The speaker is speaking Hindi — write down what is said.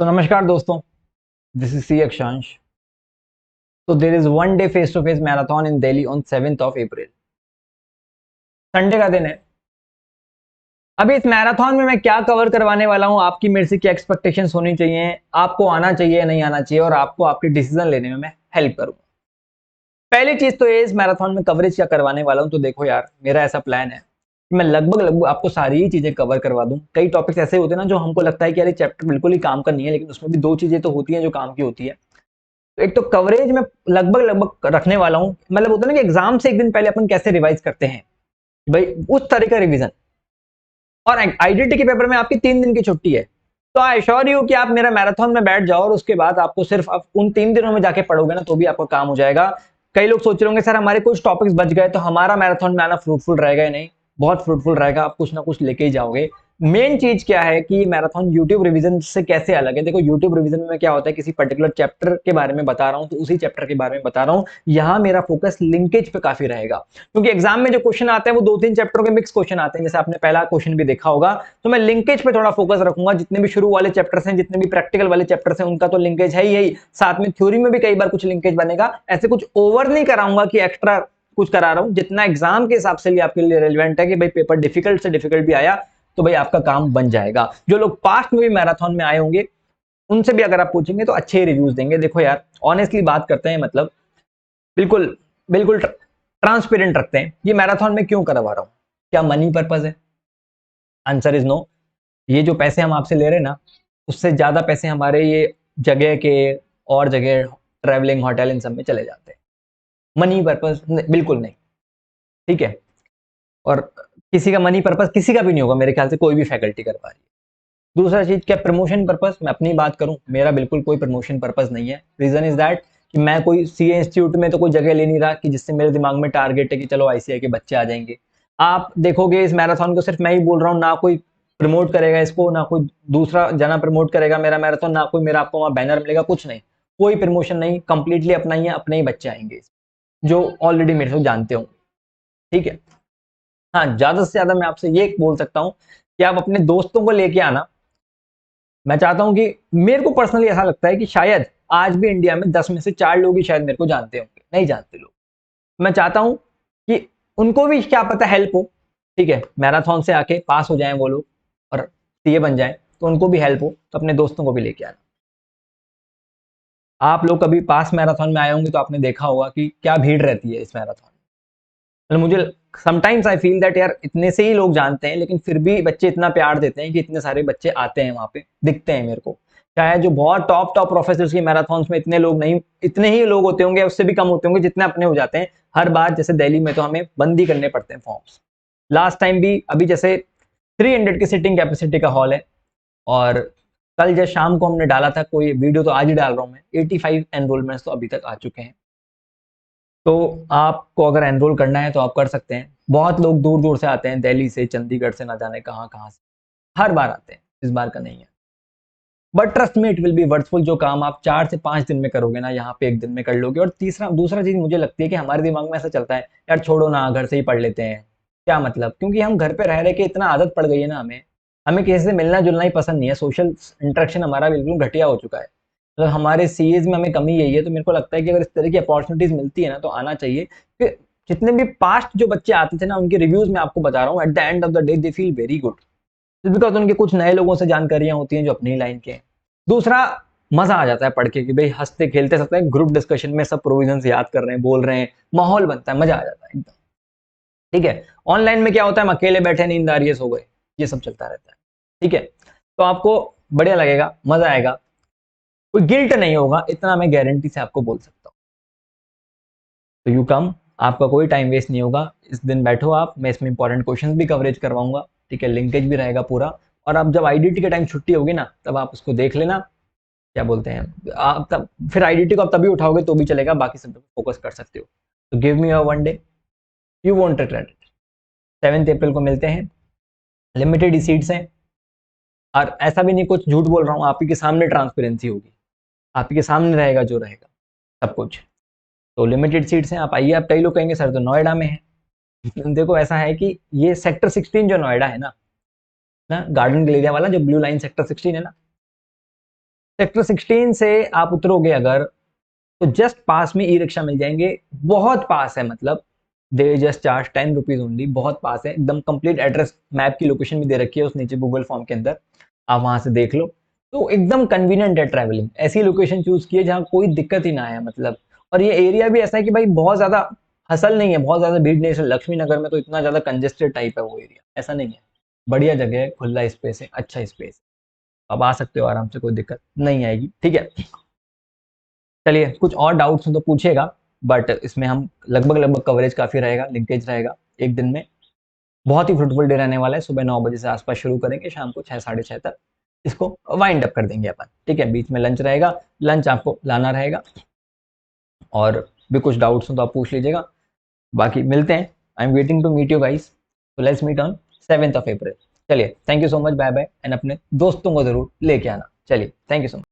तो नमस्कार दोस्तों, दिस इज सी अक्षांश। तो there is one day face to face marathon in Delhi on 7th of April। Sunday का दिन है। अभी इस मैराथन में मैं क्या कवर करवाने वाला हूं, आपकी मेरे से क्या एक्सपेक्टेशंस होनी चाहिए, आपको आना चाहिए नहीं आना चाहिए, और आपको आपके डिसीजन लेने में मैं हेल्प करूंगा। पहली चीज तो ये, इस मैराथन में कवरेज क्या करवाने वाला हूं। तो देखो यार, मेरा ऐसा प्लान है कि मैं लगभग लगभग आपको सारी ही चीजें कवर करवा दूं। कई टॉपिक्स ऐसे होते हैं ना जो हमको लगता है कि यार ये चैप्टर बिल्कुल ही काम का नहीं है, लेकिन उसमें भी दो चीजें तो होती हैं जो काम की होती है। तो एक तो कवरेज में लगभग लगभग रखने वाला हूं। मतलब होता है ना कि एग्जाम से एक दिन पहले अपन कैसे रिवाइज करते हैं, भाई उस तरह का रिवीजन। और आईडीटी के पेपर में आपकी 3 दिन की छुट्टी है, तो आई श्योर यू कि आप मेरा मैराथन में बैठ जाओ और उसके बाद आपको सिर्फ आप उन 3 दिनों में जाके पढ़ोगे ना तो भी आपका काम हो जाएगा। कई लोग सोच रहे होंगे सर हमारे कुछ टॉपिक्स बच गए, तो हमारा मैराथन में आना फ्रूटफुल रहेगा या नहीं। बहुत फ्रूटफुल रहेगा, आप कुछ ना कुछ लेके ही जाओगे। मेन चीज क्या है कि मैराथन यूट्यूब रिवीजन से कैसे अलग है। देखो यूट्यूब रिवीजन में क्या होता है, किसी पर्टिकुलर चैप्टर के बारे में बता रहा हूं तो उसी चैप्टर के बारे में बता रहा हूं। यहां मेरा फोकस लिंकेज पे काफी रहेगा, क्योंकि एग्जाम में जो क्वेश्चन आते हैं वो 2-3 चैप्टरों के मिक्स क्वेश्चन आते हैं। जैसे आपने पहला क्वेश्चन भी देखा होगा, तो मैं लिंकेज पे थोड़ा फोकस रखूंगा। जितने भी शुरू वाले चैप्टर्स हैं, जितने भी प्रैक्टिकल वाले चैप्टर्स हैं, उनका तो लिंकेज है ही, साथ में थ्योरी में भी कई बार कुछ लिंकेज बनेगा। ऐसे कुछ ओवर नहीं कराऊंगा कि एक्स्ट्रा कुछ करा रहा हूं। जितना एग्जाम के हिसाब से लिए आपके लिए रेलिवेंट है कि भाई पेपर डिफिकल्ट से डिफिकल्ट भी आया तो भाई आपका काम बन जाएगा। जो लोग पास्ट में भी मैराथन में आए होंगे उनसे भी अगर आप पूछेंगे तो अच्छे रिव्यूज देंगे। देखो यार, ऑनेस्टली बात करते हैं, मतलब बिल्कुल बिल्कुल ट्रांसपेरेंट रखते हैं। ये मैराथन में क्यों करवा रहा हूं, क्या मनी पर्पज है? Answer is no. ये जो पैसे हम आपसे ले रहे हैं ना, उससे ज्यादा पैसे हमारे ये जगह के और जगह ट्रैवलिंग, होटल, इन सब में चले जाते हैं। मनी पर्पज बिल्कुल नहीं, ठीक है। और किसी का मनी पर्पज किसी का भी नहीं होगा मेरे ख्याल से, कोई भी फैकल्टी कर पा रही है। दूसरा चीज क्या, प्रमोशन पर्पज। मैं अपनी बात करूं, मेरा बिल्कुल कोई प्रमोशन पर्पज नहीं है। रीजन इज दैट कि मैं कोई सीए इंस्टीट्यूट में तो कोई जगह ले नहीं रहा कि जिससे मेरे दिमाग में टारगेट है कि चलो आईसीआई के बच्चे आ जाएंगे। आप देखोगे इस मैराथन को सिर्फ मैं ही बोल रहा हूँ, ना कोई प्रमोट करेगा इसको, ना कोई दूसरा जना प्रमोट करेगा मेरा मैराथन, ना कोई मेरा आपको वहां बैनर मिलेगा, कुछ नहीं। कोई प्रमोशन नहीं, कंप्लीटली अपना ही है, अपने ही बच्चे आएंगे जो ऑलरेडी मेरे से जानते होंगे, ठीक है। हाँ, ज्यादा से ज्यादा मैं आपसे ये बोल सकता हूँ कि आप अपने दोस्तों को लेके आना। मैं चाहता हूं कि, मेरे को पर्सनली ऐसा लगता है कि शायद आज भी इंडिया में 10 में से 4 लोग ही शायद मेरे को जानते होंगे, नहीं जानते लोग। मैं चाहता हूं कि उनको भी क्या पता हेल्प हो, ठीक है, मैराथन से आके पास हो जाएं वो लोग और सीए बन जाएं, तो उनको भी हेल्प हो, तो अपने दोस्तों को भी लेके आना। आप लोग कभी पास मैराथन में आए होंगे तो आपने देखा होगा कि क्या भीड़ रहती है इस मैराथन में। मतलब मुझे समटाइम्स आई फील दैट यार इतने से ही लोग जानते हैं, लेकिन फिर भी बच्चे इतना प्यार देते हैं कि इतने सारे बच्चे आते हैं वहां पे, दिखते हैं मेरे को। शायद जो बहुत टॉप टॉप प्रोफेसर की मैराथन में इतने लोग नहीं, इतने ही लोग होते होंगे, उससे भी कम होते होंगे जितने अपने हो जाते हैं हर बार। जैसे दिल्ली में तो हमें बंद ही करने पड़ते हैं फॉर्म्स। लास्ट टाइम भी, अभी जैसे 300 की सिटिंग कैपेसिटी का हॉल है, और कल जब शाम को हमने डाला था, कोई वीडियो तो आज ही डाल रहा हूँ मैं, 85 एनरोलमेंट्स तो अभी तक आ चुके हैं। तो आपको अगर एनरोल करना है तो आप कर सकते हैं। बहुत लोग दूर दूर से आते हैं, दिल्ली से, चंडीगढ़ से, ना जाने कहाँ कहाँ से, हर बार आते हैं, इस बार का नहीं है। बट ट्रस्ट में इट विल बी वर्थफुल। जो काम आप 4 से 5 दिन में करोगे ना, यहाँ पे एक दिन में कर लोगे। और दूसरा चीज मुझे लगती है कि हमारे दिमाग में ऐसा चलता है, यार छोड़ो ना, घर से ही पढ़ लेते हैं, क्या मतलब। क्योंकि हम घर पे रह रहे के इतना आदत पड़ गई है ना हमें, हमें किसी से मिलना जुलना ही पसंद नहीं है। सोशल इंटरेक्शन हमारा बिल्कुल घटिया हो चुका है। मतलब हमारे सीएज में हमें कमी यही है। तो मेरे को लगता है कि अगर इस तरह की अपॉर्चुनिटीज मिलती है ना तो आना चाहिए। कि जितने भी पास्ट जो बच्चे आते थे ना, उनके रिव्यूज में आपको बता रहा हूँ, at the end of the day they feel very good, because उनके कुछ नए लोगों से जानकारियां होती हैं जो अपनी लाइन के हैं। दूसरा, मजा आ जाता है पढ़ के कि भाई हंसते खेलते सकते हैं, ग्रुप डिस्कशन में सब प्रोविजन याद कर रहे हैं, बोल रहे हैं, माहौल बनता है, मजा आ जाता है एकदम, ठीक है। ऑनलाइन में क्या होता है, हम अकेले बैठे, नींद आ रही है, सो गए, ये सब चलता रहता है, ठीक है। तो आपको बढ़िया लगेगा, मजा आएगा, कोई गिल्ट नहीं होगा, इतना मैं गारंटी से आपको बोल सकता हूँ। तो यू कम, आपका कोई टाइम वेस्ट नहीं होगा। इस दिन बैठो आप, मैं इसमें इंपॉर्टेंट क्वेश्चन भी कवरेज करवाऊंगा, ठीक है, लिंकेज भी रहेगा पूरा। और अब जब आईडीटी के टाइम छुट्टी होगी ना, तब आप उसको देख लेना, क्या बोलते हैं आप, तब फिर आईडीटी को आप तभी उठाओगे तो भी चलेगा, बाकी सब पे फोकस कर सकते हो। तो give me your one day, you won't regret it. 7th अप्रैल को मिलते हैं, लिमिटेड ही सीट्स हैं। और ऐसा भी नहीं कुछ झूठ बोल रहा हूँ, आप ही के सामने ट्रांसपेरेंसी होगी, आप ही के सामने रहेगा जो रहेगा सब कुछ। तो लिमिटेड सीट्स हैं, आप आइए। आप कई लोग कहेंगे सर तो नोएडा में है। देखो ऐसा है कि ये सेक्टर 16 जो नोएडा है ना, गार्डन गलेरिया वाला जो ब्लू लाइन सेक्टर 16 है ना, सेक्टर 16 से आप उतरोगे अगर, तो जस्ट पास में ई रिक्शा मिल जाएंगे, बहुत पास है, मतलब they just charge 10 rupees only, बहुत पास है एकदम। कंप्लीट एड्रेस मैप की लोकेशन भी दे रखी है उस नीचे गूगल फॉर्म के अंदर, आप वहां से देख लो। तो एकदम कन्वीनियंट है ट्रैवलिंग, ऐसी लोकेशन चूज की है जहाँ कोई दिक्कत ही ना आए मतलब। और ये एरिया भी ऐसा है कि भाई बहुत ज्यादा हसल नहीं है, बहुत ज्यादा भीड़ नहीं है। लक्ष्मी नगर में तो इतना ज्यादा कंजेस्टेड टाइप है वो एरिया, ऐसा नहीं है। बढ़िया जगह है, खुला स्पेस है, अच्छा स्पेस है, अब आ सकते हो आराम से, कोई दिक्कत नहीं आएगी, ठीक है। चलिए, कुछ और डाउट्स हो तो पूछिएगा, बट इसमें हम लगभग लगभग कवरेज काफी रहेगा, लिंकेज रहेगा एक दिन में। बहुत ही फ्रूटफुल डे रहने वाला है। सुबह 9 बजे से आसपास शुरू करेंगे, शाम को 6 साढ़े 6 तक इसको वाइंड अप कर देंगे अपन, ठीक है। बीच में लंच रहेगा, लंच आपको लाना रहेगा, और भी कुछ डाउट्स हो तो आप पूछ लीजिएगा। बाकी मिलते हैं, I am waiting to meet you guys, तो let's meet on 7th of April। चलिए, thank you so much, bye bye, and अपने दोस्तों को जरूर लेके आना। चलिए, थैंक यू सो मच।